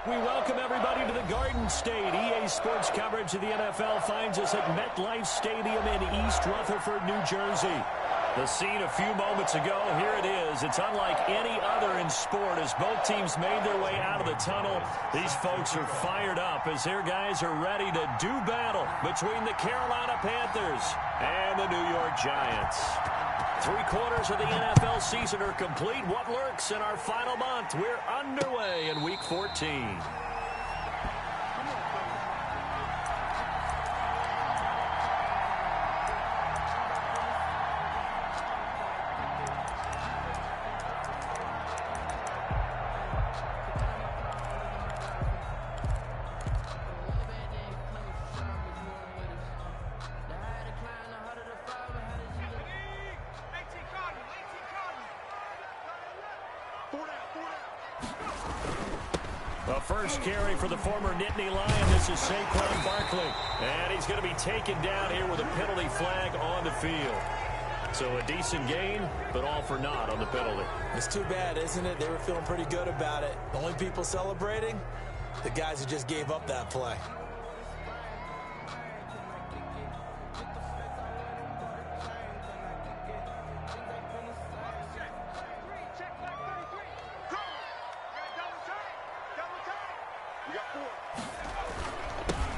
We welcome everybody to the Garden State. EA Sports coverage of the NFL finds us at MetLife Stadium in East Rutherford, New Jersey. The scene a few moments ago, here it is. It's unlike any other in sport as both teams made their way out of the tunnel. These folks are fired up as their guys are ready to do battle between the Carolina Panthers and the New York Giants. 3/4 of the NFL season are complete. What lurks in our final month? We're underway in Week 14. The first carry for the former Nittany Lion. This is Saquon Barkley. And he's going to be taken down here with a penalty flag on the field. So a decent gain, but all for naught on the penalty. It's too bad, isn't it? They were feeling pretty good about it. The only people celebrating, the guys who just gave up that play.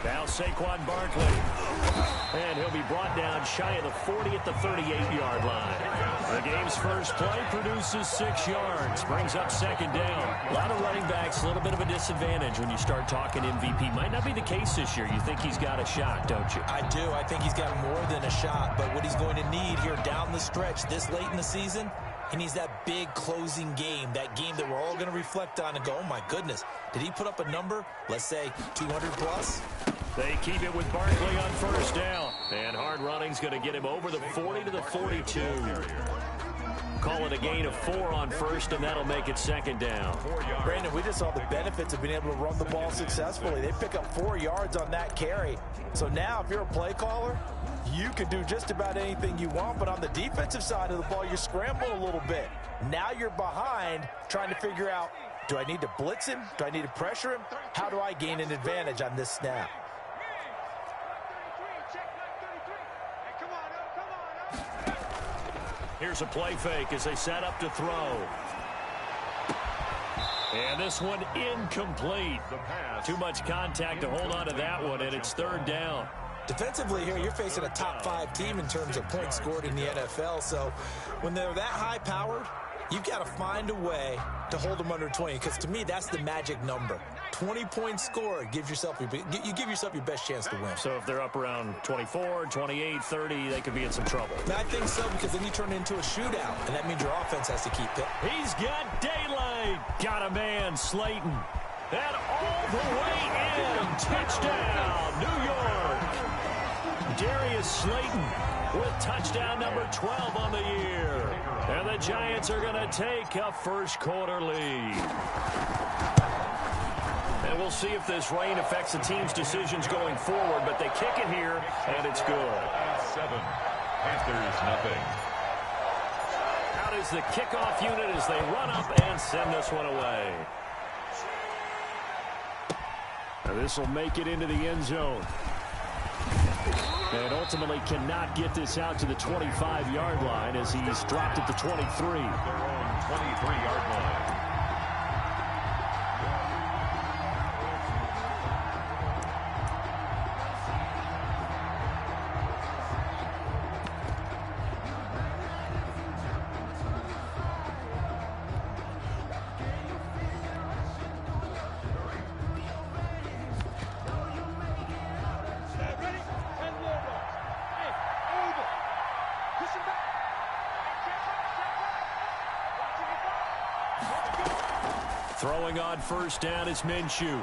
Now Saquon Barkley. And he'll be brought down shy of the 40 at the 38-yard line. The game's first play produces 6 yards. Brings up second down. A lot of running backs, a little bit of a disadvantage when you start talking MVP. Might not be the case this year. You think he's got a shot, don't you? I do. I think he's got more than a shot. But what he's going to need here down the stretch this late in the season, he needs that big closing game, that game that we're all going to reflect on and go, oh, my goodness, did he put up a number, let's say 200 plus? They keep it with Barkley on first down. And hard running's going to get him over the 40 to the 42. Call it a gain of 4 on first, and that'll make it second down. Brandon, we just saw the benefits of being able to run the ball successfully. They pick up 4 yards on that carry. So now if you're a play caller, you can do just about anything you want, but on the defensive side of the ball, you're scrambling a little bit. Now you're behind trying to figure out, do I need to blitz him? Do I need to pressure him? How do I gain an advantage on this snap? Here's a play fake as they set up to throw. And this one incomplete. Too much contact to hold on to that one, and it's third down. Defensively here, you're facing a top 5 team in terms of points scored in the NFL. So when they're that high-powered, you've got to find a way to hold them under 20, because to me, that's the magic number. 20 points scored, you give yourself your best chance to win. So if they're up around 24, 28, 30, they could be in some trouble. I think so, because then you turn it into a shootout, and that means your offense has to keep it. He's got daylight. Got a man, Slayton. And all the way in. Touchdown, New York. Darius Slayton with touchdown number 12 on the year. And the Giants are going to take a first-quarter lead. And we'll see if this rain affects the team's decisions going forward, but they kick it here, and it's good. 7, Panthers nothing. Out is the kickoff unit as they run up and send this one away. Now this will make it into the end zone. And ultimately cannot get this out to the 25-yard line as he's dropped at the 23. Their own 23-yard line. Throwing on first down is Minshew.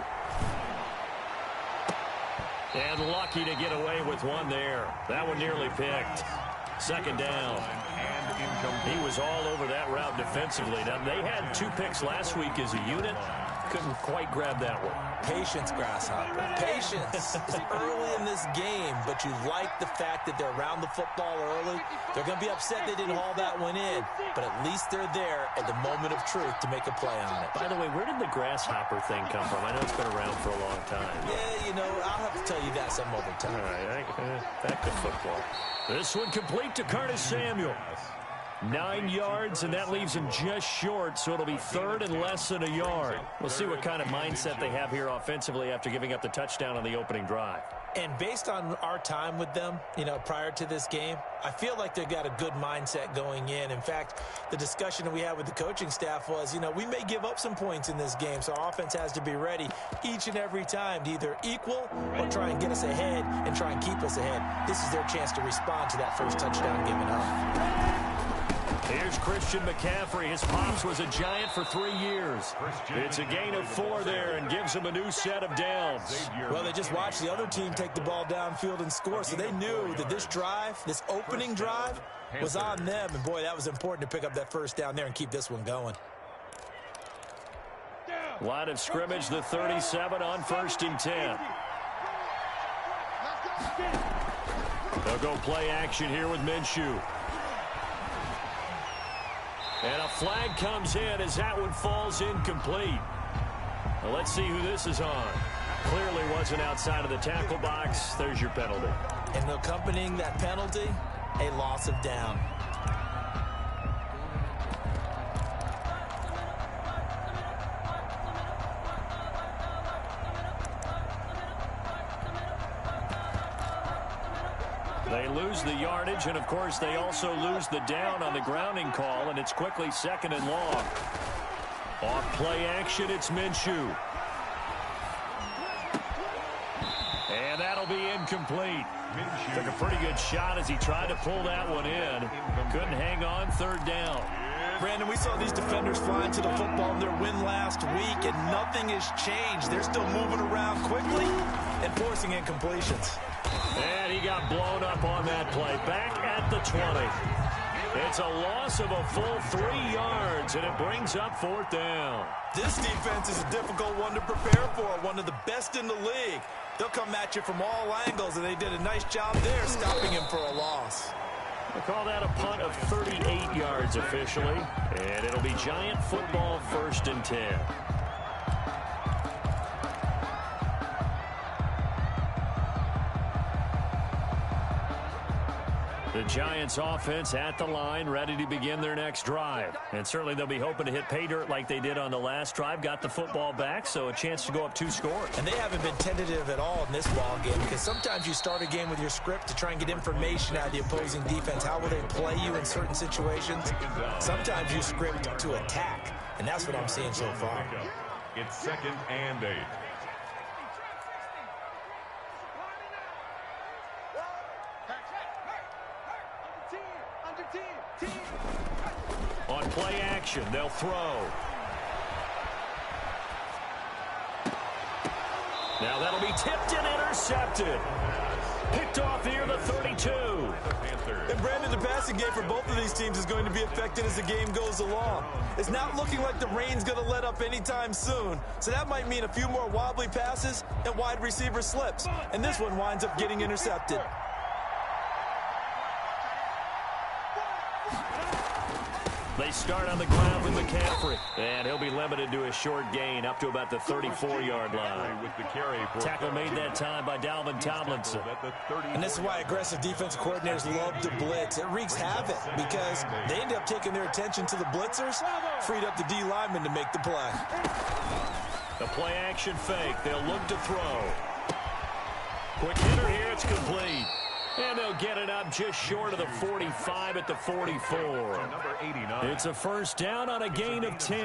And lucky to get away with one there. That one nearly picked. Second down. He was all over that route defensively. Now, they had 2 picks last week as a unit. couldn't quite grab that one. Patience, Grasshopper. Patience. It's early in this game, but you like the fact that they're around the football early. They're going to be upset they didn't haul that one in, but at least they're there at the moment of truth to make a play on it. By the way, where did the grasshopper thing come from? I know it's been around for a long time. Yeah, you know, I'll have to tell you that some other time. All right, back to football. This one complete to Curtis Samuel. 9 yards, and that leaves him just short, so it'll be third and less than a yard. We'll see what kind of mindset they have here offensively after giving up the touchdown on the opening drive. And based on our time with them, you know, prior to this game, I feel like they've got a good mindset going in. In fact, the discussion that we had with the coaching staff was, you know, we may give up some points in this game, so our offense has to be ready each and every time to either equal or try and get us ahead and try and keep us ahead. This is their chance to respond to that first touchdown given up. Here's Christian McCaffrey. His pops was a Giant for 3 years. It's a gain of 4 there and gives him a new set of downs. Well, they just watched the other team take the ball downfield and score, so they knew that this drive, this opening drive, was on them. And, boy, that was important to pick up that first down there and keep this one going. Line of scrimmage, the 37 on 1st and 10. They'll go play action here with Minshew. And a flag comes in as that one falls incomplete. Well, let's see who this is on. Clearly wasn't outside of the tackle box. There's your penalty. And accompanying that penalty, a loss of down. They lose the yardage, and, of course, they also lose the down on the grounding call, and it's quickly 2nd and long. Off play action, it's Minshew. And that'll be incomplete. Took a pretty good shot as he tried to pull that one in. Couldn't hang on, 3rd down. Brandon, we saw these defenders flying to the football in their win last week, and nothing has changed. They're still moving around quickly and forcing incompletions. And he got blown up on that play. Back at the 20. It's a loss of a full 3 yards, and it brings up 4th down. This defense is a difficult one to prepare for, one of the best in the league. They'll come at you from all angles, and they did a nice job there stopping him for a loss. We'll call that a punt of 38 yards officially, and it'll be Giant football 1st and 10. The Giants offense at the line, ready to begin their next drive. And certainly they'll be hoping to hit pay dirt like they did on the last drive. Got the football back, so a chance to go up 2 scores. And they haven't been tentative at all in this ball game, because sometimes you start a game with your script to try and get information out of the opposing defense. How will they play you in certain situations? Sometimes you script to attack, and that's what I'm seeing so far. It's 2nd and 8. On play action, they'll throw. Now that'll be tipped and intercepted. Picked off near the 32. And Brandon, the passing game for both of these teams is going to be affected as the game goes along. It's not looking like the rain's going to let up anytime soon, so that might mean a few more wobbly passes and wide receiver slips. And this one winds up getting intercepted. They start on the ground with McCaffrey. And he'll be limited to a short gain up to about the 34-yard line. Tackle made that time by Dalvin Tomlinson. And this is why aggressive defensive coordinators love to blitz. It wreaks havoc because they end up taking their attention to the blitzers, freed up the D lineman to make the play. The play action fake. They'll look to throw. Quick hitter here. It's complete. And they'll get it up just short of the 45 at the 44. It's a 1st down on a gain of 10.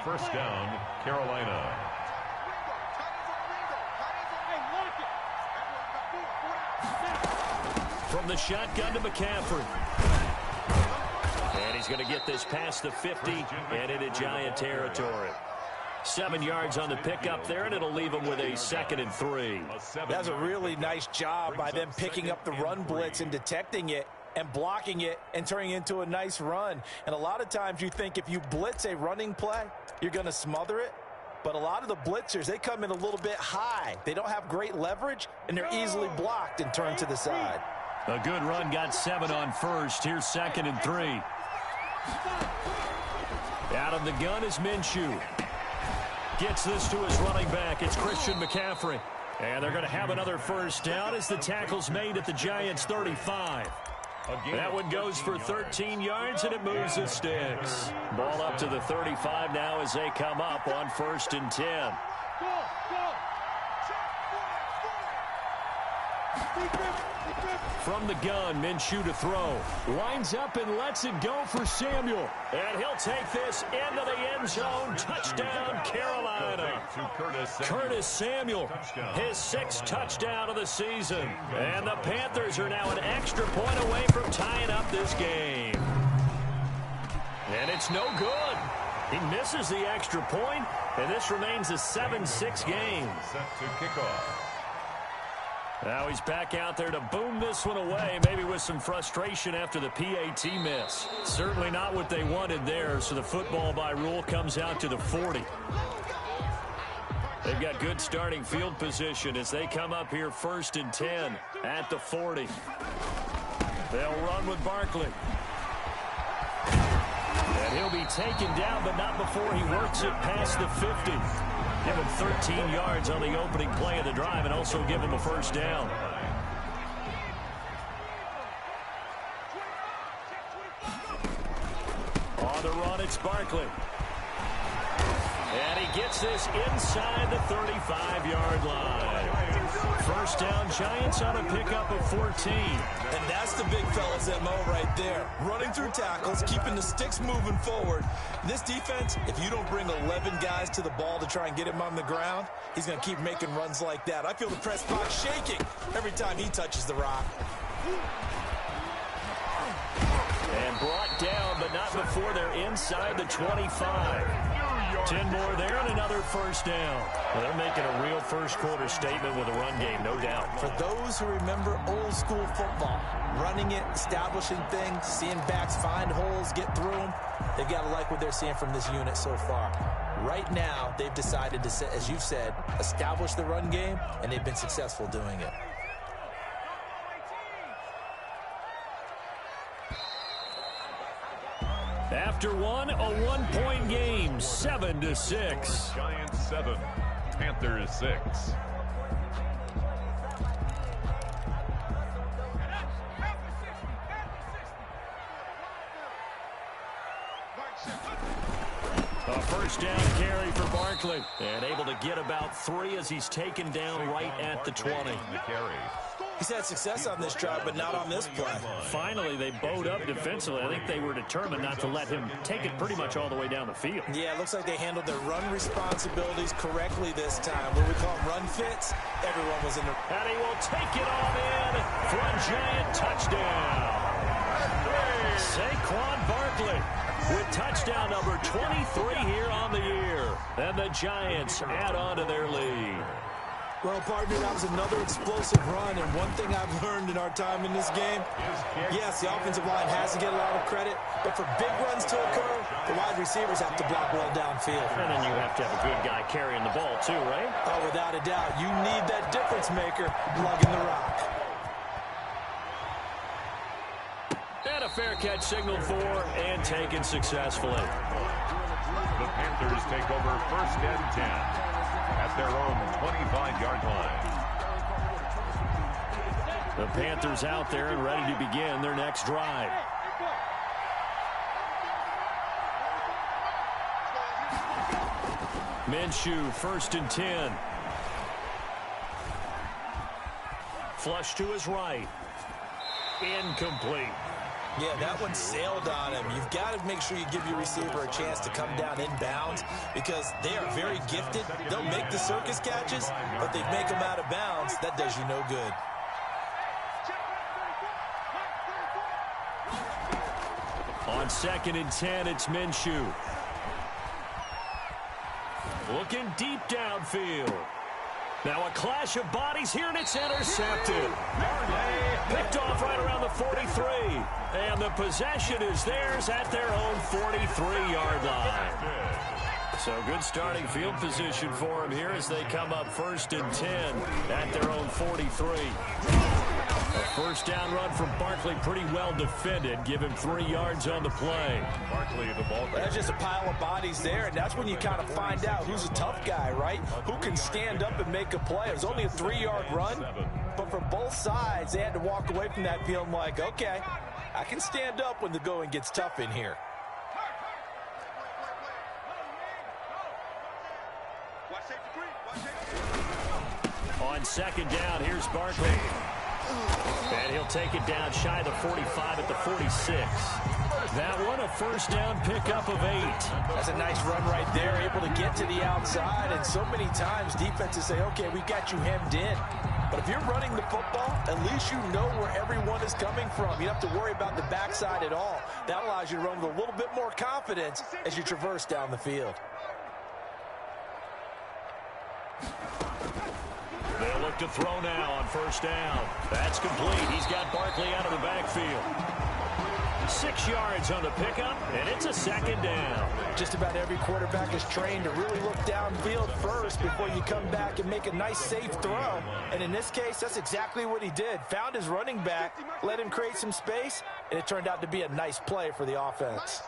1st down, Carolina. From the shotgun to McCaffrey. And he's going to get this past the 50 and into Giant territory. 7 yards on the pickup there, and it'll leave them with a 2nd and 3. That's a really nice job by them picking up the run blitz and detecting it and blocking it and turning it into a nice run. And a lot of times you think if you blitz a running play, you're going to smother it. But a lot of the blitzers, they come in a little bit high. They don't have great leverage, and they're easily blocked and turned to the side. A good run, got 7 on first. Here's 2nd and 3. Out of the gun is Minshew. Gets this to his running back. It's Christian McCaffrey. And they're going to have another first down as the tackle's made at the Giants' 35. That one goes for 13 yards, and it moves the sticks. Ball up to the 35 now as they come up on 1st and 10. From the gun, Minshew to throw. Lines up and lets it go for Samuel. And he'll take this into the end zone. Touchdown, Carolina. Curtis Samuel, his 6th touchdown of the season. And the Panthers are now an extra point away from tying up this game. And it's no good. He misses the extra point, and this remains a 7-6 game. Set to kickoff. Now he's back out there to boom this one away, maybe with some frustration after the PAT miss. Certainly not what they wanted there, so the football by rule comes out to the 40. They've got good starting field position as they come up here 1st and 10 at the 40. They'll run with Barkley. And he'll be taken down, but not before he works it past the 50. Give him 13 yards on the opening play of the drive and also give him a first down. On the run, it's Barkley. And he gets this inside the 35-yard line. First down, Giants on a pickup of 14. And that's the big fella's MO right there. Running through tackles, keeping the sticks moving forward. This defense, if you don't bring 11 guys to the ball to try and get him on the ground, he's going to keep making runs like that. I feel the press box shaking every time he touches the rock. And brought down, but not before they're inside the 25. 10 more there and another first down. Well, they're making a real first-quarter statement with a run game, no doubt. For those who remember old-school football, running it, establishing things, seeing backs find holes, get through them, they've got to like what they're seeing from this unit so far. Right now, they've decided to, as you've said, establish the run game, and they've been successful doing it. After one, a one-point game, 7-6. Giants 7, Panthers 6. A first down carry for Barkley. And able to get about 3 as he's taken down right at the 20. He's had success on this drive, but not on this play. Finally, they bowed up defensively. I think they were determined not to let him take it pretty much all the way down the field. Yeah, it looks like they handled their run responsibilities correctly this time. What we call them run fits, everyone was in the... And he will take it on in for a Giant touchdown. Saquon Barkley with touchdown number 23 here on the year. And the Giants add on to their lead. Well, partner, that was another explosive run, and one thing I've learned in our time in this game, yes, the offensive line has to get a lot of credit, but for big runs to occur, the wide receivers have to block well downfield. And then you have to have a good guy carrying the ball, too, right? Oh, without a doubt. You need that difference maker lugging the rock. And a fair catch signaled for and taken successfully. The Panthers take over 1st and 10. At their own 25-yard line. The Panthers out there and ready to begin their next drive. Minshew, 1st and 10. Flush to his right. Incomplete. Yeah, that one sailed on him. You've got to make sure you give your receiver a chance to come down inbounds because they are very gifted. They'll make the circus catches, but they make them out of bounds. That does you no good. On 2nd and 10, it's Minshew. Looking deep downfield. Now a clash of bodies here, and it's intercepted. Picked off right around the 43. And the possession is theirs at their own 43-yard line. So good starting field position for him here as they come up 1st and 10 at their own 43. A first down run from Barkley, pretty well defended. Give him 3 yards on the play. Barkley, the ball. That's just a pile of bodies there, and that's when you kind of find out who's a tough guy, right? Who can stand up and make a play. It was only a 3-yard run, but for both sides, they had to walk away from that feeling like, okay, I can stand up when the going gets tough in here. On 2nd down, here's Barkley. And he'll take it down shy of the 45 at the 46. That one, a first down pickup of 8. That's a nice run right there, able to get to the outside. And so many times defenses say, okay, we got you hemmed in. But if you're running the football, at least you know where everyone is coming from. You don't have to worry about the backside at all. That allows you to run with a little bit more confidence as you traverse down the field. They'll look to throw now on 1st down. That's complete. He's got Barkley out of the backfield. 6 yards on the pickup, and it's a 2nd down. Just about every quarterback is trained to really look downfield first before you come back and make a nice, safe throw. And in this case, that's exactly what he did. Found his running back, let him create some space, and it turned out to be a nice play for the offense.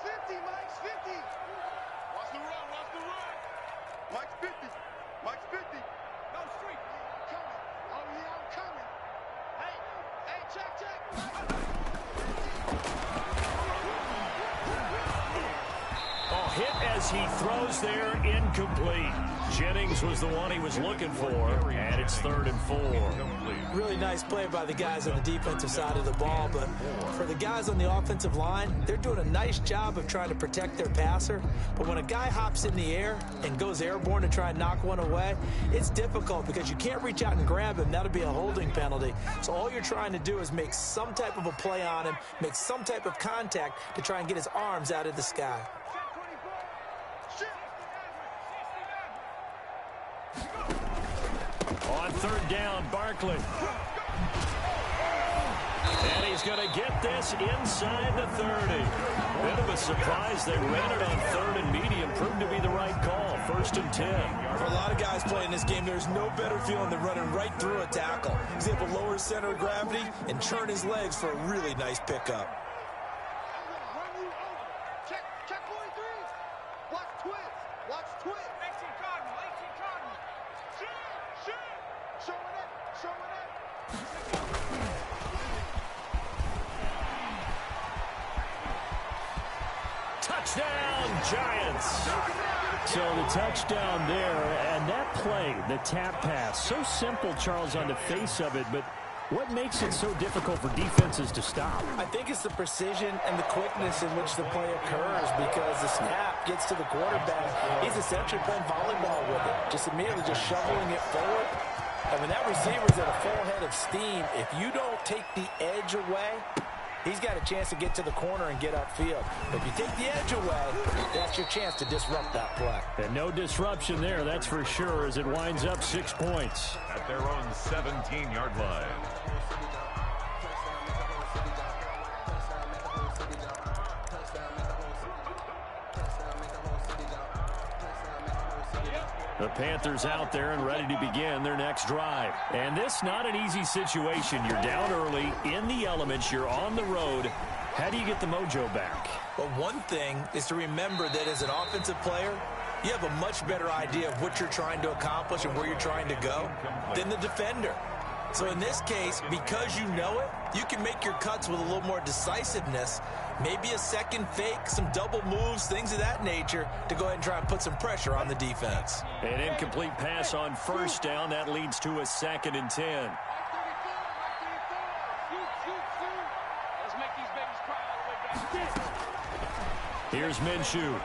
He throws there, incomplete. Jennings was the one he was looking for, and it's 3rd and 4. Really nice play by the guys on the defensive side of the ball, but for the guys on the offensive line, they're doing a nice job of trying to protect their passer. But when a guy hops in the air and goes airborne to try and knock one away, it's difficult because you can't reach out and grab him. That'll be a holding penalty. So all you're trying to do is make some type of a play on him, make some type of contact to try and get his arms out of the sky. On 3rd down, Barkley. And he's going to get this inside the 30. Bit of a surprise. They ran it on 3rd and medium. Proved to be the right call. 1st and 10. For a lot of guys playing this game, there's no better feeling than running right through a tackle. He's able to lower his center of gravity and turn his legs for a really nice pickup. Touchdown, Giants. So the touchdown there, and that play, the tap pass, so simple, Charles, on the face of it, but what makes it so difficult for defenses to stop? I think it's the precision and the quickness in which the play occurs, because the snap gets to the quarterback. He's essentially playing volleyball with it, just immediately just shoveling it forward. And when that receiver's at a full head of steam, if you don't take the edge away, he's got a chance to get to the corner and get upfield. If you take the edge away, that's your chance to disrupt that play. And no disruption there, that's for sure, as it winds up 6 points. At their own 17-yard line. The Panthers out there and ready to begin their next drive. And this not an easy situation. You're down early, in the elements, you're on the road. How do you get the mojo back? Well, one thing is to remember that as an offensive player, you have a much better idea of what you're trying to accomplish and where you're trying to go than the defender. So in this case, because you know it, you can make your cuts with a little more decisiveness, maybe a second fake, some double moves, things of that nature, to go ahead and try and put some pressure on the defense. An incomplete pass on 1st down. That leads to a 2nd and 10. Here's Minshew.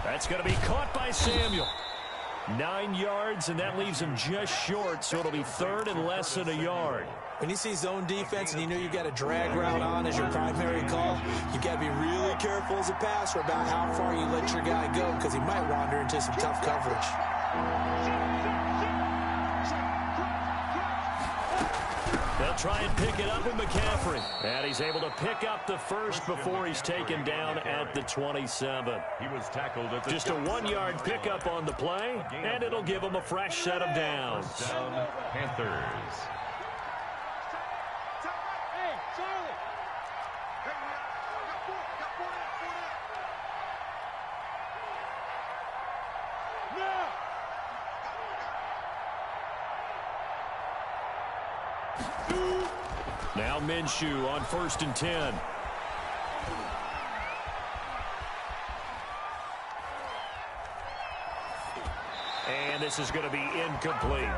That's going to be caught by Samuel. 9 yards, and that leaves him just short, so it'll be 3rd and less than a yard. When you see zone defense and you know you've got a drag route on as your primary call, you've got to be really careful as a passer about how far you let your guy go, because he might wander into some tough coverage. They'll try and pick it up with McCaffrey. And he's able to pick up the first before he's taken down at the 27. He was tackled at the Just a 1-yard pickup on the play, and it'll give him a fresh set of downs. First down, Panthers. Now Minshew on 1st and 10. And this is going to be incomplete.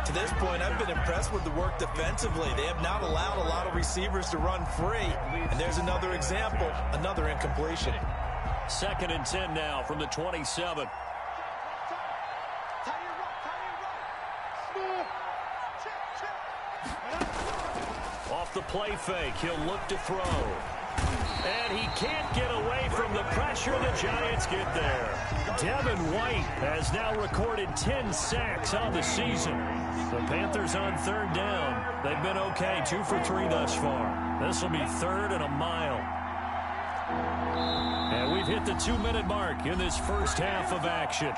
To this point, I've been impressed with the work defensively. They have not allowed a lot of receivers to run free. And there's another example, another incompletion. 2nd and 10 now from the 27. Off the play fake, he'll look to throw. And he can't get away from the pressure. The Giants get there. Devin White has now recorded 10 sacks on the season. The Panthers on 3rd down. They've been okay, 2 for 3 thus far. This will be 3rd and a mile. And we've hit the 2-minute mark in this first half of action.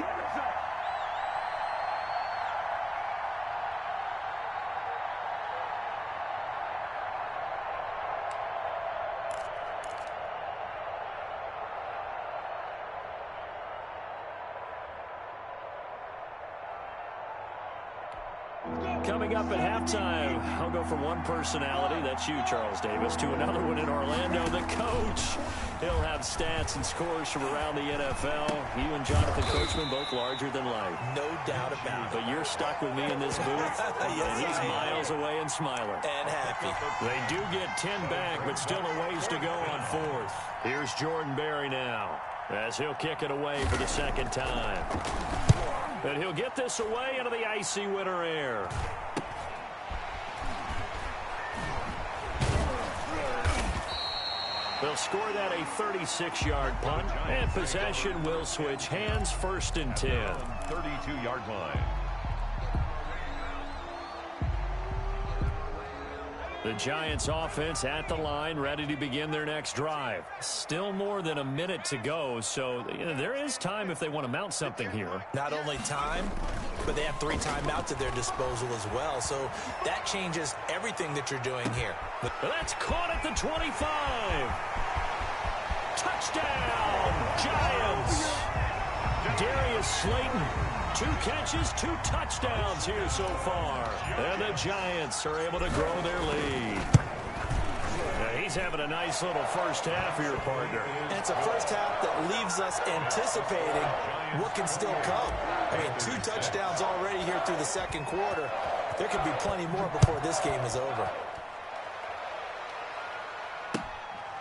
Coming up at halftime, I'll go from one personality, that's you, Charles Davis, to another one in Orlando, the coach. He'll have stats and scores from around the NFL. You and Jonathan Coachman, both larger than life. No doubt about it. But you're stuck with me in this booth, Yes, and he's I am. miles away and smiling. And happy. They do get 10 back, but still a ways to go on 4th. Here's Jordan Berry now, as he'll kick it away for the 2nd time. And he'll get this away into the icy winter air. They'll score that a 36-yard punt, and possession will switch hands, 1st and 10. 32-yard line. The Giants offense at the line, ready to begin their next drive. Still more than a minute to go, so there is time if they want to mount something here. Not only time, but they have 3 timeouts at their disposal as well. So that changes everything that you're doing here. That's caught at the 25. Touchdown, Giants. Darius Slayton, 2 catches, 2 touchdowns here so far. And the Giants are able to grow their lead. Yeah, he's having a nice little first half here, partner. And it's a first half that leaves us anticipating what can still come. I mean, 2 touchdowns already here through the 2nd quarter. There could be plenty more before this game is over.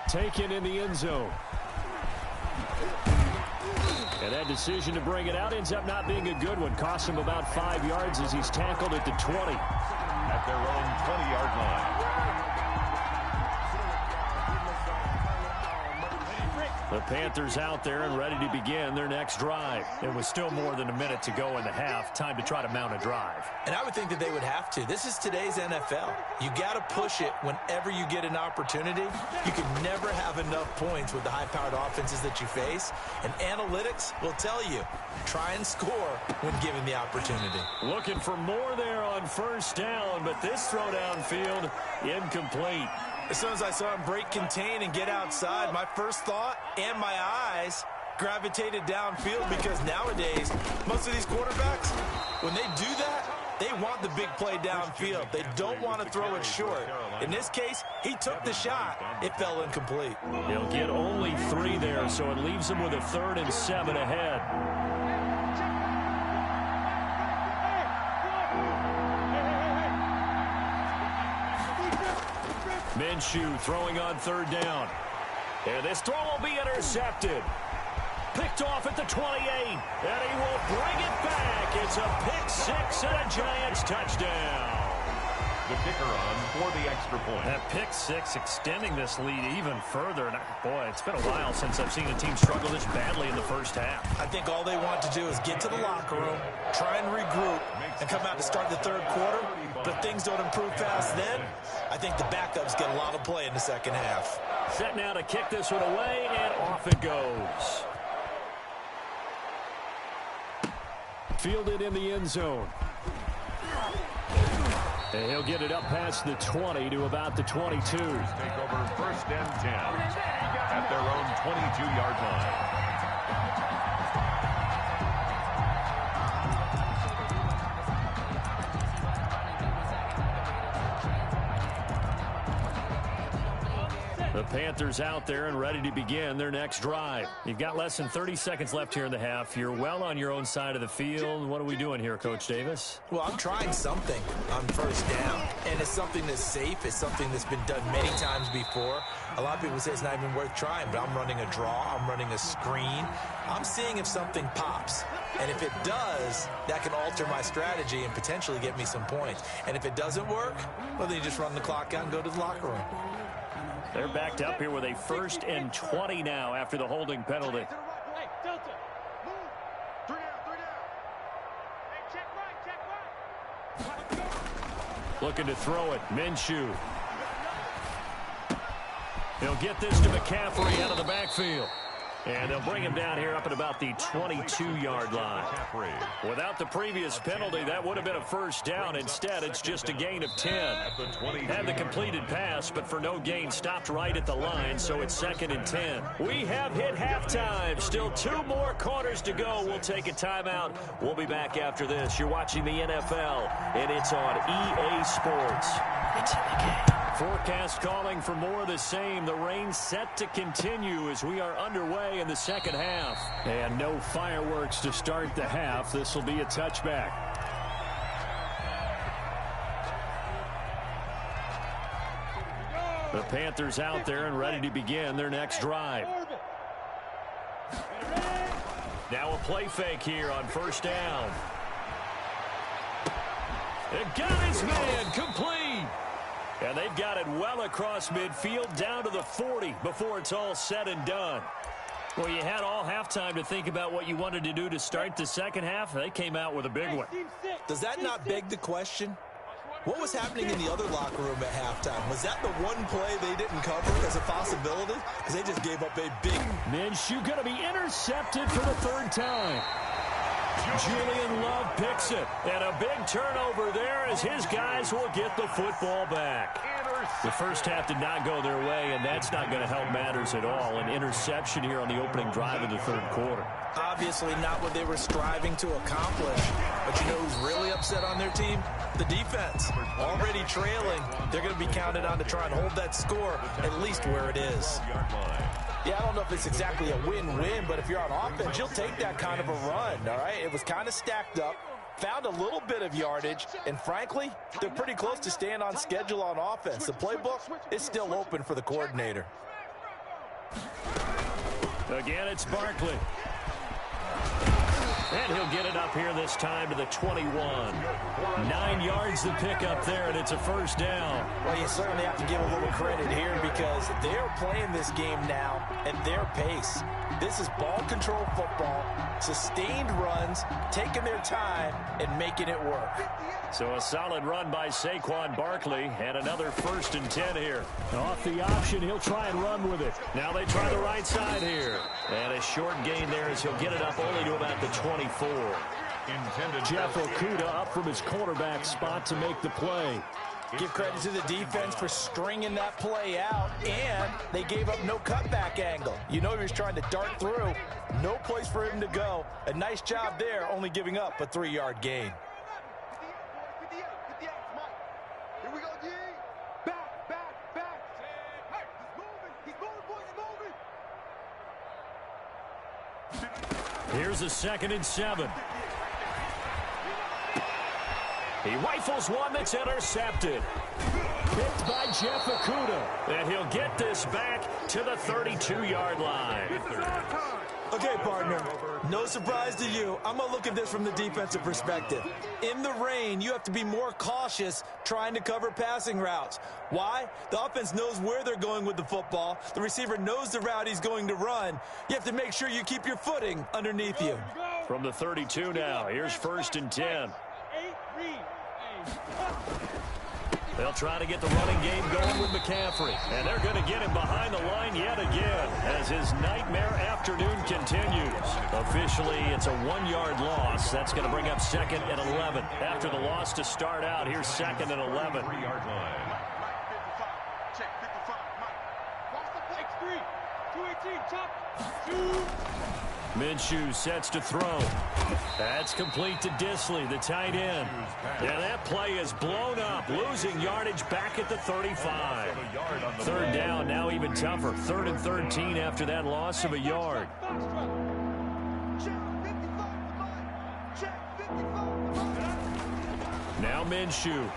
Taken in the end zone. And that decision to bring it out ends up not being a good one. Costs him about 5 yards as he's tackled at the 20. At their own 20-yard line. The Panthers out there and ready to begin their next drive. It was still more than a minute to go in the half. Time to try to mount a drive. And I would think that they would have to. This is today's NFL. You got to push it whenever you get an opportunity. You can never have enough points with the high-powered offenses that you face. And analytics will tell you, try and score when given the opportunity. Looking for more there on 1st down, but this throw downfield, incomplete. As soon as I saw him break contain and get outside, my first thought and my eyes gravitated downfield, because nowadays, most of these quarterbacks, when they do that, they want the big play downfield. They don't want to throw it short. In this case, he took the shot. It fell incomplete. He'll get only 3 there, so it leaves him with a 3rd and 7 ahead. Minshew throwing on 3rd down. And this throw will be intercepted. Picked off at the 28. And he will bring it back. It's a pick 6 and a Giants touchdown. the kicker on for the extra point. That pick six extending this lead even further. And boy, it's been a while since I've seen a team struggle this badly in the first half. I think all they want to do is get to the locker room, try and regroup, and come out to start the third quarter. But if things don't improve fast then, I think the backups get a lot of play in the second half. Set now to kick this one away, and off it goes. Fielded in the end zone. And he'll get it up past the 20 to about the 22. Take over first and 10 at their own 22-yard line. The Panthers out there and ready to begin their next drive. You've got less than 30 seconds left here in the half. You're well on your own side of the field. What are we doing here, Coach Davis? Well, I'm trying something on first down, and it's something that's safe. It's something that's been done many times before. A lot of people say it's not even worth trying, but I'm running a draw. I'm running a screen. I'm seeing if something pops. And if it does, that can alter my strategy and potentially get me some points. And if it doesn't work, well, then you just run the clock out and go to the locker room. They're backed up here with a 1st and 20 now after the holding penalty. Looking to throw it. Minshew. He'll get this to McCaffrey out of the backfield. And they'll bring him down here up at about the 22-yard line. Without the previous penalty, that would have been a first down. Instead, it's just a gain of 10. Had the completed pass, but for no gain, stopped right at the line, so it's 2nd and 10. We have hit halftime. Still 2 more quarters to go. We'll take a timeout. We'll be back after this. You're watching the NFL, and it's on EA Sports. It's in the game. Forecast calling for more of the same. The rain set to continue as we are underway in the second half. And no fireworks to start the half. This will be a touchback. The Panthers out there and ready to begin their next drive. Now a play fake here on first down. It got his man complete. And they've got it well across midfield down to the 40 before it's all said and done. Well, you had all halftime to think about what you wanted to do to start the second half. They came out with a big one. Does that not beg the question? What was happening in the other locker room at halftime? Was that the one play they didn't cover as a possibility? Because they just gave up a big... Minshew going to be intercepted for the 3rd time. Julian Love picks it. And a big turnover there as his guys will get the football back. The first half did not go their way, and that's not going to help matters at all. An interception here on the opening drive of the 3rd quarter. Obviously not what they were striving to accomplish. But you know who's really upset on their team? The defense. Already trailing. They're going to be counted on to try and hold that score at least where it is. Yeah, I don't know if it's exactly a win-win, but if you're on offense, you'll take that kind of a run, all right? It was kind of stacked up, found a little bit of yardage, and frankly, they're pretty close to staying on schedule on offense. The playbook is still open for the coordinator. Again, it's Barkley. And he'll get it up here this time to the 21. 9 yards to pick up there, and it's a first down. Well, you certainly have to give a little credit here because they're playing this game now at their pace. This is ball control football, sustained runs, taking their time, and making it work. So a solid run by Saquon Barkley, and another 1st and 10 here. Off the option, he'll try and run with it. Now they try the right side here. And a short gain there as he'll get it up only to about the 24. Jeff Okudah up from his cornerback spot to make the play. Give credit to the defense for stringing that play out, and they gave up no cutback angle. You know he was trying to dart through. No place for him to go. A nice job there, only giving up a 3-yard gain. Here's a 2nd and 7. He rifles one that's intercepted. Picked by Jeff Okudah. And he'll get this back to the 32-yard line. Okay, partner, no surprise to you. I'm going to look at this from the defensive perspective. In the rain, you have to be more cautious trying to cover passing routes. Why? The offense knows where they're going with the football. The receiver knows the route he's going to run. You have to make sure you keep your footing underneath you. From the 32 now, here's 1st and 10. They'll try to get the running game going with McCaffrey. And they're going to get him behind the line yet again as his nightmare afternoon continues. Officially, it's a 1-yard loss. That's going to bring up 2nd and 11. After the loss to start out, here's 2nd and 11. 3-yard line. Minshew sets to throw. That's complete to Disley, the tight end. And that play is blown up, losing yardage back at the 35. 3rd down, now even tougher. 3rd and 13 after that loss of a yard. Now Minshew.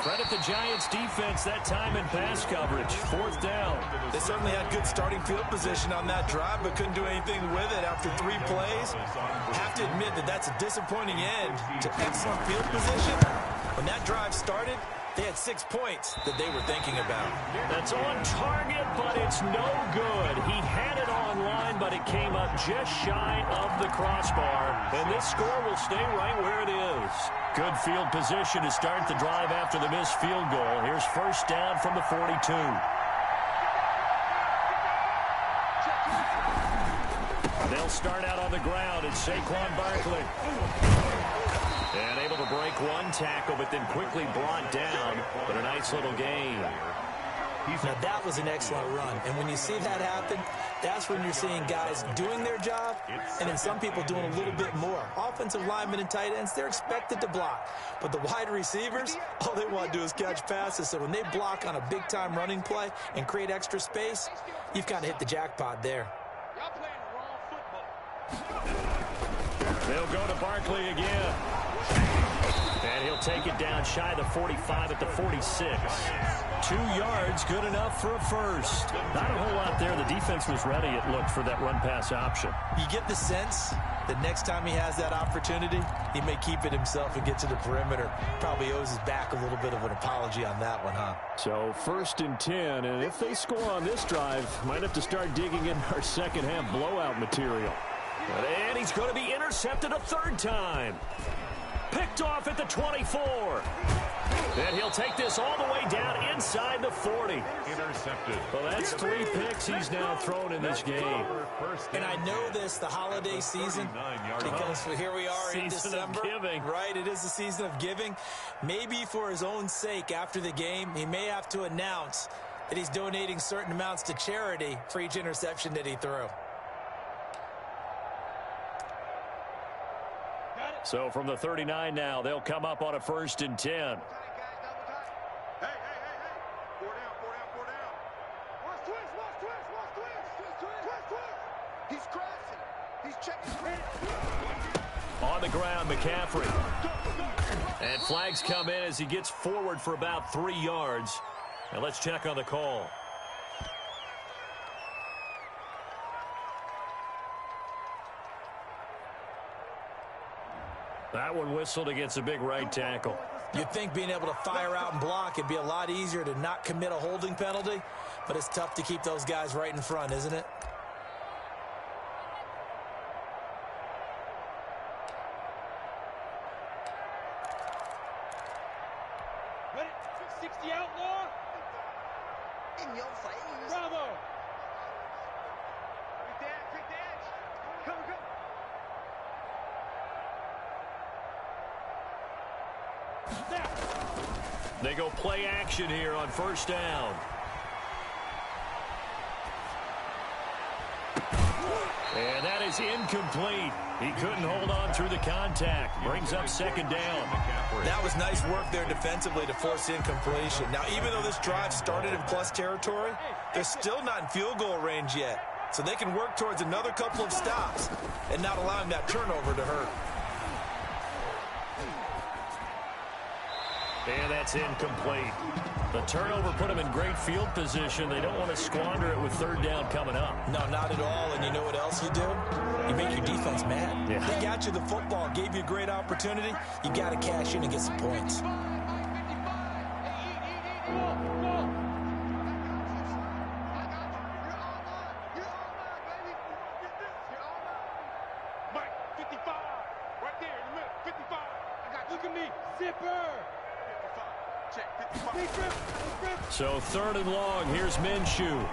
Credit the Giants defense that time in pass coverage. 4th down. They certainly had good starting field position on that drive, but couldn't do anything with it after 3 plays. Have to admit that that's a disappointing end to excellent field position. When that drive started, they had 6 points that they were thinking about. That's on target, but it's no good. He had it online, but it came up just shy of the crossbar. And this score will stay right where it is. Good field position to start the drive after the missed field goal. Here's 1st down from the 42. They'll start out on the ground. It's Saquon Barkley. And able to break one tackle, but then quickly brought down. But a nice little gain. Now, that was an excellent run. And when you see that happen, that's when you're seeing guys doing their job and then some people doing a little bit more. Offensive linemen and tight ends, they're expected to block. But the wide receivers, all they want to do is catch passes. So when they block on a big-time running play and create extra space, you've kind of hit the jackpot there. They'll go to Barkley again. And he'll take it down shy of the 45 at the 46. 2 yards, good enough for a first. Not a whole lot there. The defense was ready, it looked, for that run-pass option. You get the sense that next time he has that opportunity, he may keep it himself and get to the perimeter. Probably owes his back a little bit of an apology on that one, huh? So 1st and 10, and if they score on this drive, might have to start digging in our second-half blowout material. And he's going to be intercepted a 3rd time. Picked off at the 24. And he'll take this all the way down inside the 40. Intercepted. Well, that's 3 picks he's now thrown in this game. And I know this, the holiday season, because here we are in December. Right, it is the season of giving. Maybe for his own sake after the game, he may have to announce that he's donating certain amounts to charity for each interception that he threw. So from the 39 now, they'll come up on a 1st and 10. Hey. 4 down. Watch twist. He's crashing. He's checking. On the ground, McCaffrey. And flags come in as he gets forward for about 3 yards. Now let's check on the call. That one whistled against a big right tackle. You'd think being able to fire out and block, it'd be a lot easier to not commit a holding penalty, but it's tough to keep those guys right in front, isn't it? Ready? 60 outlaw. In your face. Bravo. Quick dance. Come. They go play action here on 1st down. And that is incomplete. He couldn't hold on through the contact. Brings up 2nd down. That was nice work there defensively to force incompletion. Now, even though this drive started in plus territory, they're still not in field goal range yet. So they can work towards another couple of stops and not allowing that turnover to hurt. And that's incomplete. The turnover put them in great field position. They don't want to squander it with third down coming up. No, not at all. And you know what else you do? You make your defense mad. Yeah. They got you the football, gave you a great opportunity. You got to cash in and get some points. So third and long, here's Minshew.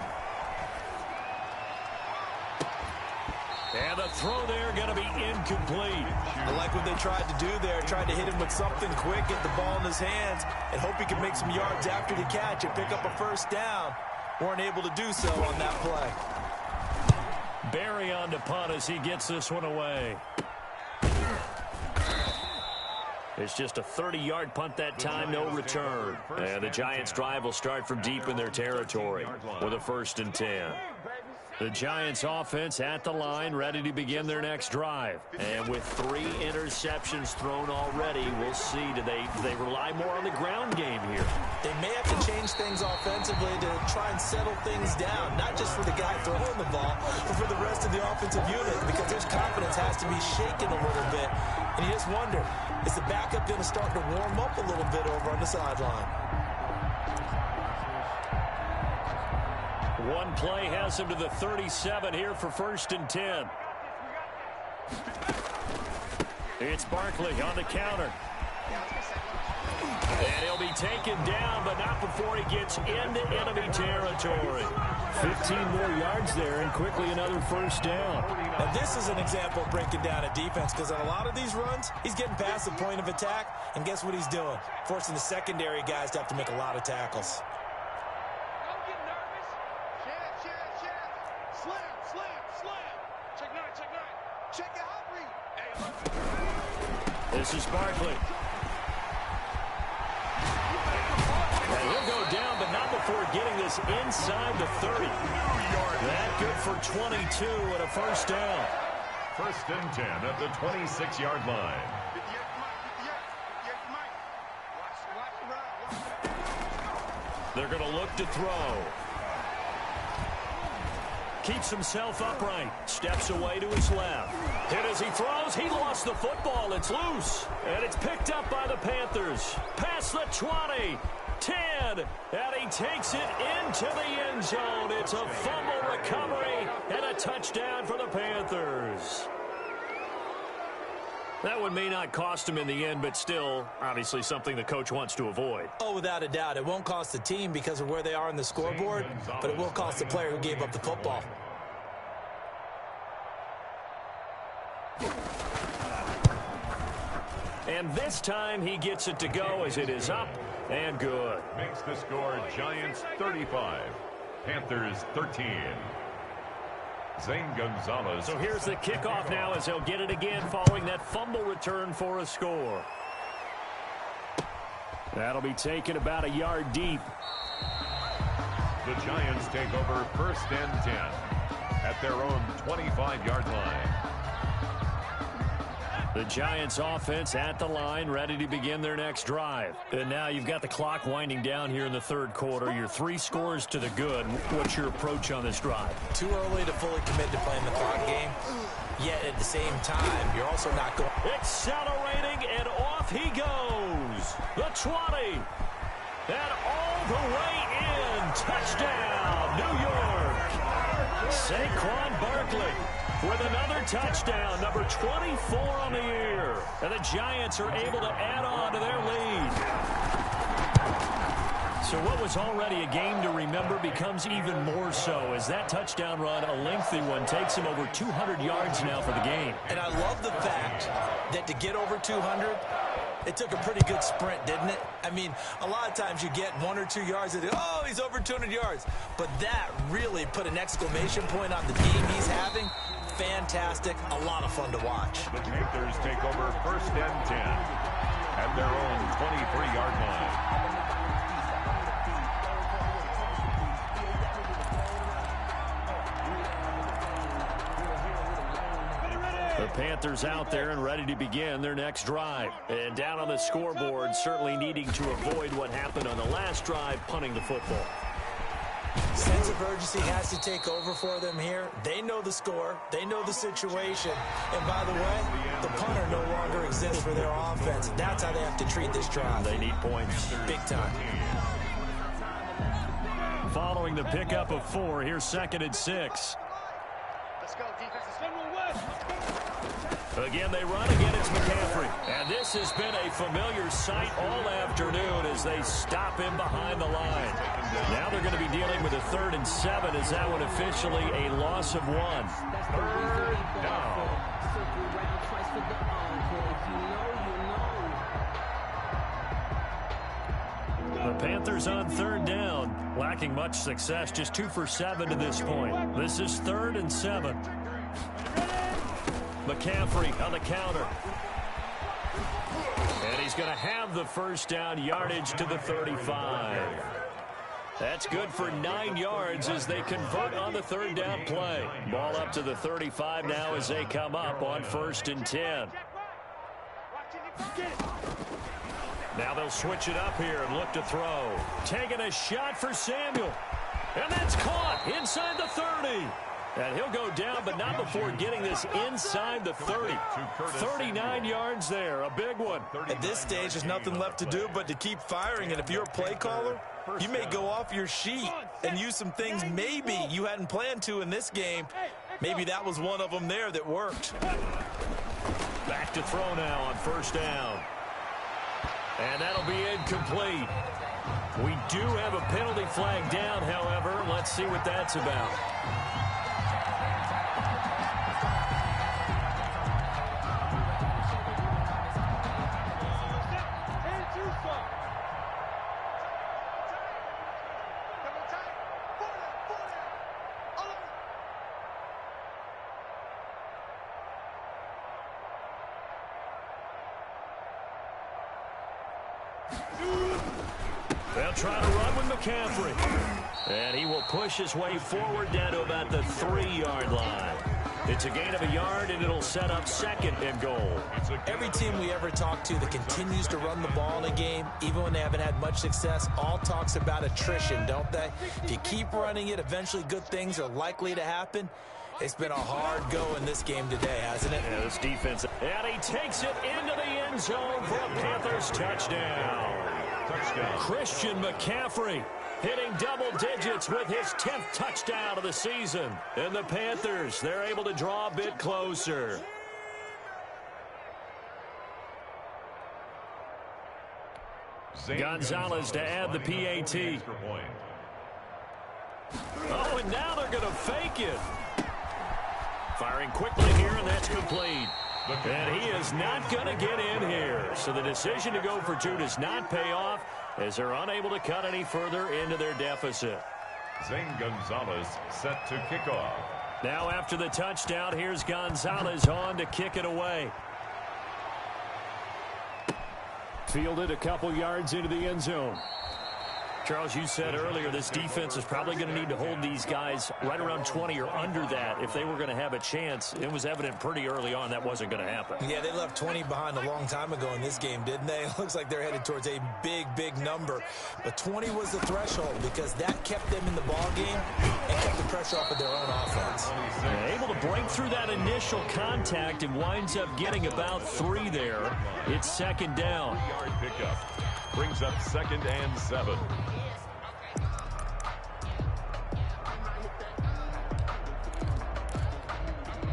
And the throw there going to be incomplete. I like what they tried to do there. Tried to hit him with something quick, get the ball in his hands, and hope he can make some yards after the catch and pick up a first down. Weren't able to do so on that play. Barry on to punt as he gets this one away. It's just a 30-yard punt that time, no return. And the Giants' drive will start from deep in their territory with a 1st and 10. The Giants' offense at the line, ready to begin their next drive. And with 3 interceptions thrown already, we'll see. Do they rely more on the ground game here? They may have to change things offensively to try and settle things down, not just for the guy throwing the ball, but for the rest of the offensive unit, because his confidence has to be shaken a little bit. And you just wonder, is the backup going to start to warm up a little bit over on the sideline? One play has him to the 37 here for 1st and 10. It's Barkley on the counter. And he'll be taken down, but not before he gets into enemy territory. 15 more yards there, and quickly another 1st down. Now this is an example of breaking down a defense, because on a lot of these runs, he's getting past the point of attack, and guess what he's doing? Forcing the secondary guys to have to make a lot of tackles. This is Barkley. And he'll go down, but not before getting this inside the 30. That good for 22 and a 1st down. 1st and 10 at the 26-yard line. They're going to look to throw. Keeps himself upright. Steps away to his left. Hit as he throws. He lost the football. It's loose. And it's picked up by the Panthers. Past the 20. 10. And he takes it into the end zone. It's a fumble recovery and a touchdown for the Panthers. That one may not cost him in the end, but still, obviously something the coach wants to avoid. Oh, without a doubt. It won't cost the team because of where they are on the scoreboard, but it will cost the player who gave up the football. And this time he gets it to go as it is up and good. Makes the score Giants 35, Panthers 13. Zane Gonzalez. So here's the kickoff now as they'll get it again following that fumble return for a score. That'll be taken about a yard deep. The Giants take over 1st and 10 at their own 25-yard line. The Giants offense at the line, ready to begin their next drive. And now you've got the clock winding down here in the 3rd quarter. Your 3 scores to the good. What's your approach on this drive? Too early to fully commit to playing the clock game. Yet at the same time, you're also not going. Accelerating, and off he goes. The 20. And all the way in. Touchdown, New York. Saquon Barkley with another touchdown, number 24 on the year. And the Giants are able to add on to their lead. So what was already a game to remember becomes even more so as that touchdown run, a lengthy one, takes him over 200 yards now for the game. And I love the fact that to get over 200, it took a pretty good sprint, didn't it? I mean, a lot of times you get 1 or 2 yards and oh, he's over 200 yards. But that really put an exclamation point on the game he's having. Fantastic. A lot of fun to watch. The Panthers take over 1st and 10 at their own 23-yard line. The Panthers out there and ready to begin their next drive. And down on the scoreboard, certainly needing to avoid what happened on the last drive, punting the football. Sense of urgency has to take over for them here. They know the score. They know the situation. And by the way, the punter no longer exists for their offense. That's how they have to treat this drive. They need points. Big time. Following the pickup of 4, here's 2nd and 6. Let's go, defense. Again, they run. Again, it's McCaffrey. And this has been a familiar sight all afternoon as they stop him behind the line. Now they're going to be dealing with a 3rd and 7. Is that one officially a loss of 1? 3rd down. The Panthers on 3rd down, lacking much success, just 2 for 7 to this point. This is 3rd and 7. McCaffrey on the counter. And he's going to have the first down, yardage to the 35. That's good for 9 yards as they convert on the 3rd down play. Ball up to the 35 now as they come up on 1st and 10. Now they'll switch it up here and look to throw. Taking a shot for Samuel. And that's caught inside the 30. And he'll go down, but not before getting this inside the 30. 39 yards there, a big one. At this stage, there's nothing left to do but to keep firing. And if you're a play caller, you may go off your sheet and use some things maybe you hadn't planned to in this game. Maybe that was one of them there that worked. Back to throw now on 1st down. And that'll be incomplete. We do have a penalty flag down, however. Let's see what that's about. They'll try to run with McCaffrey. And he will push his way forward down to about the 3-yard line. It's a gain of a yard, and it'll set up 2nd and goal. Every team we ever talk to that continues to run the ball in a game, even when they haven't had much success, all talks about attrition, don't they? If you keep running it, eventually good things are likely to happen. It's been a hard go in this game today, hasn't it? Yeah, this defense. And he takes it into the end zone for a Panthers touchdown. Christian McCaffrey hitting double digits with his 10th touchdown of the season. And the Panthers, they're able to draw a bit closer. Gonzalez to add the PAT. Oh, and now they're going to fake it. Firing quickly here, and that's complete. And he is not going to get in here. So the decision to go for 2 does not pay off as they're unable to cut any further into their deficit. Zane Gonzalez set to kick off. Now after the touchdown, here's Gonzalez on to kick it away. Fielded a couple yards into the end zone. Charles, you said earlier this defense is probably going to need to hold these guys right around 20 or under that if they were going to have a chance. It was evident pretty early on that wasn't going to happen. Yeah, they left 20 behind a long time ago in this game, didn't they? It looks like they're headed towards a big, big number. But 20 was the threshold because that kept them in the ball game and kept the pressure off of their own offense. Able to break through that initial contact and winds up getting about 3 there. It's 2nd down. 3-yard pickup brings up 2nd and 7.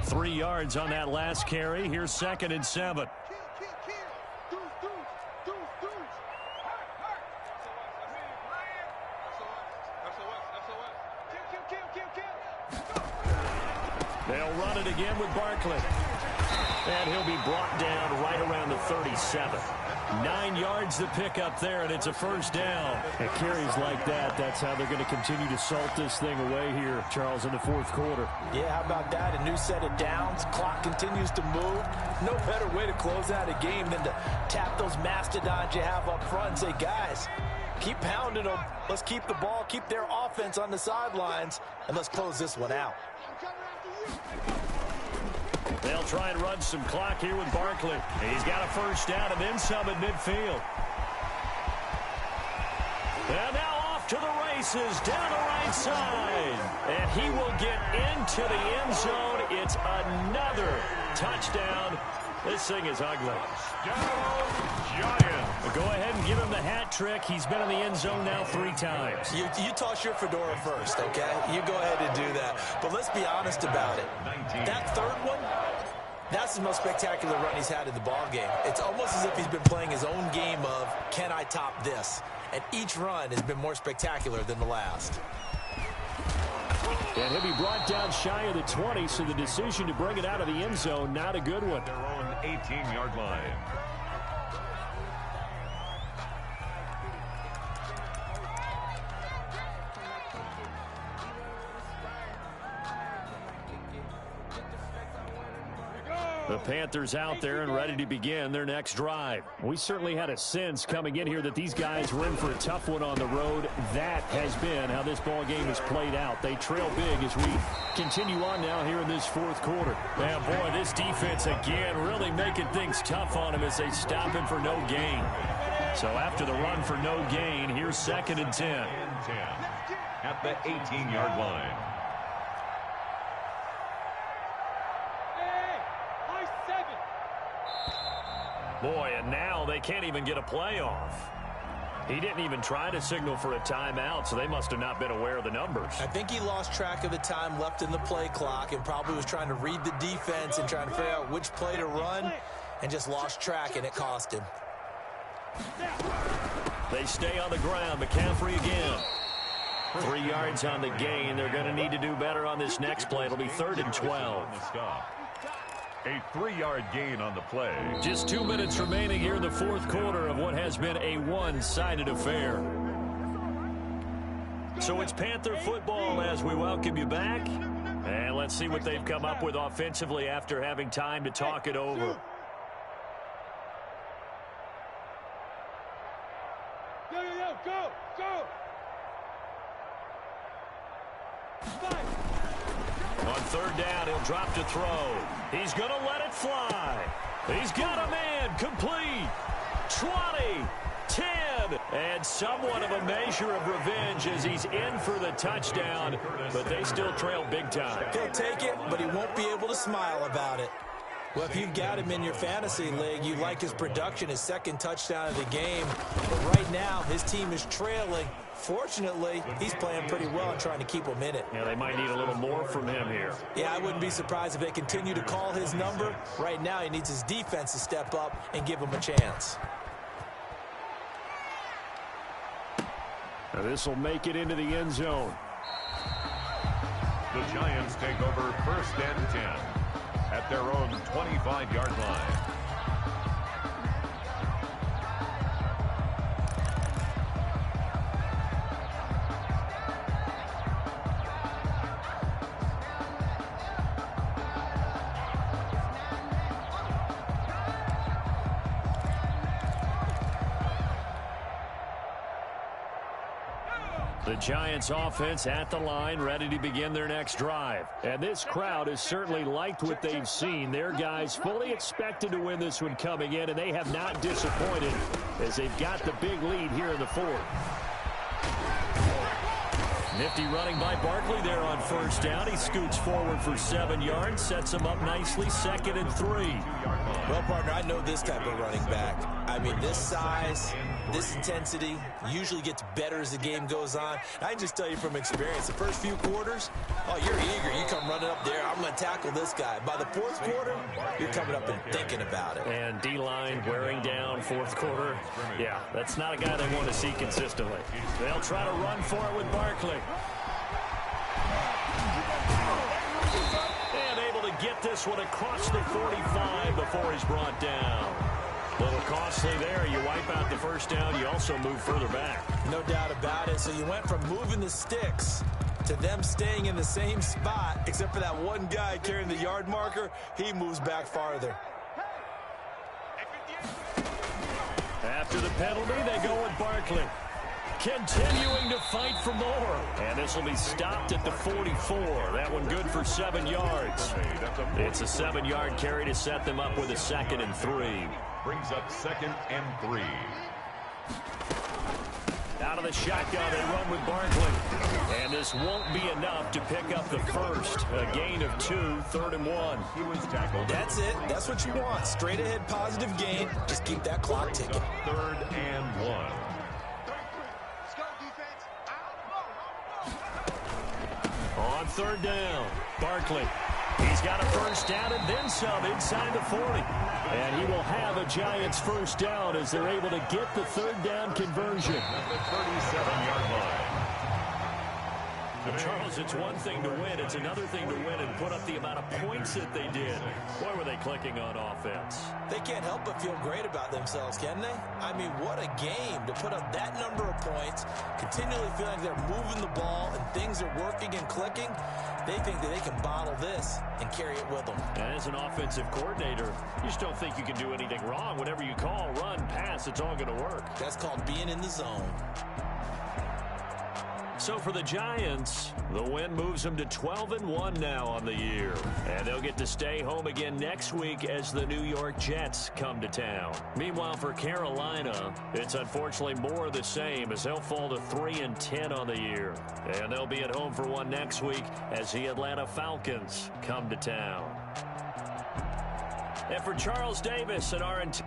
Three yards on that last carry. Here's 2nd and 7. They'll run it again with Barkley. And he'll be brought down right around the 37. 9 yards to pick up there, and it's a 1st down. And carries like that, that's how they're going to continue to salt this thing away here, Charles, in the 4th quarter. Yeah, how about that? A new set of downs. Clock continues to move. No better way to close out a game than to tap those mastodons you have up front and say, guys, keep pounding them. Let's keep the ball, keep their offense on the sidelines, and let's close this one out. They'll They'll try and run some clock here with Barkley. He's got a first down and then some at midfield. And now off to the races down the right side. And he will get into the end zone. It's another touchdown. This thing is ugly. Giant. Go ahead and give him the hat trick. He's been in the end zone now 3 times. You toss your fedora first, okay? You go ahead and do that. But let's be honest about it. That third one, that's the most spectacular run he's had in the ball game. It's almost as if he's been playing his own game of, can I top this? And each run has been more spectacular than the last. And he'll be brought down shy of the 20, so the decision to bring it out of the end zone, not a good one. Their own 18-yard line. The Panthers out there and ready to begin their next drive. We certainly had a sense coming in here that these guys were in for a tough one on the road. That has been how this ball game has played out. They trail big as we continue on now here in this fourth quarter. Man, boy, this defense again really making things tough on him as they stop him for no gain. So after the run for no gain, here's 2nd and 10. At the 18-yard line. Boy, and now they can't even get a play off. He didn't even try to signal for a timeout, so they must have not been aware of the numbers. I think he lost track of the time left in the play clock and probably was trying to read the defense and trying to figure out which play to run and just lost track, and it cost him. They stay on the ground. McCaffrey again. 3 yards on the gain. They're going to need to do better on this next play. It'll be 3rd and 12. A 3-yard gain on the play. Just 2 minutes remaining here in the fourth quarter of what has been a one-sided affair. So it's Panther football as we welcome you back. And let's see what they've come up with offensively after having time to talk it over. Go! On 3rd down, he'll drop to throw. He's going to let it fly. He's got a man complete. 20, 10, and somewhat of a measure of revenge as he's in for the touchdown, but they still trail big time. He'll take it, but he won't be able to smile about it. Well, if you've got him in your fantasy league, you like his production, his 2nd touchdown of the game. But right now, his team is trailing. Fortunately, he's playing pretty well and trying to keep him in it. Yeah, they might need a little more from him here. Yeah, I wouldn't be surprised if they continue to call his number. Right now, he needs his defense to step up and give him a chance. Now this will make it into the end zone. The Giants take over 1st and 10 at their own 25-yard line. The Giants offense at the line, ready to begin their next drive. And this crowd has certainly liked what they've seen. Their guys fully expected to win this one coming in, and they have not disappointed as they've got the big lead here in the 4th. Nifty running by Barkley there on 1st down. He scoots forward for 7 yards, sets him up nicely, 2nd and 3. Well, partner, I know this type of running back. I mean, this size, this intensity usually gets better as the game goes on. I can just tell you from experience, the first few quarters, oh, you're eager. You come running up there, I'm going to tackle this guy. By the 4th quarter, you're coming up and thinking about it. And D-line wearing down 4th quarter. Yeah, that's not a guy they want to see consistently. They'll try to run for it with Barkley. And able to get this one across the 45 before he's brought down. A little costly there. You wipe out the 1st down. You also move further back. No doubt about it. So you went from moving the sticks to them staying in the same spot, except for that one guy carrying the yard marker. He moves back farther. After the penalty, they go with Barkley. Continuing to fight for more. And this will be stopped at the 44. That one good for 7 yards. It's a 7-yard carry to set them up with a 2nd and 3. Brings up 2nd and 3. Out of the shotgun, they run with Barkley. And this won't be enough to pick up the first. A gain of 2, 3rd and 1. He was tackled. That's it. That's what you want. Straight ahead positive gain. Just keep that clock ticking. 3rd and 1. Let's go, defense. On 3rd down, Barkley. He's got a first down and then some inside the 40. And he will have a Giants first down as they're able to get the 3rd down conversion. At the 37-yard line. Charles, it's one thing to win. It's another thing to win and put up the amount of points that they did. Boy, were they clicking on offense. They can't help but feel great about themselves, can they? I mean, what a game to put up that number of points, continually feel like they're moving the ball and things are working and clicking. They think that they can bottle this and carry it with them. And as an offensive coordinator, you just don't think you can do anything wrong. Whatever you call, run, pass, it's all going to work. That's called being in the zone. So for the Giants, the win moves them to 12-1 now on the year. And they'll get to stay home again next week as the New York Jets come to town. Meanwhile, for Carolina, it's unfortunately more of the same as they'll fall to 3-10 on the year. And they'll be at home for one next week as the Atlanta Falcons come to town. And for Charles Davis at R&T.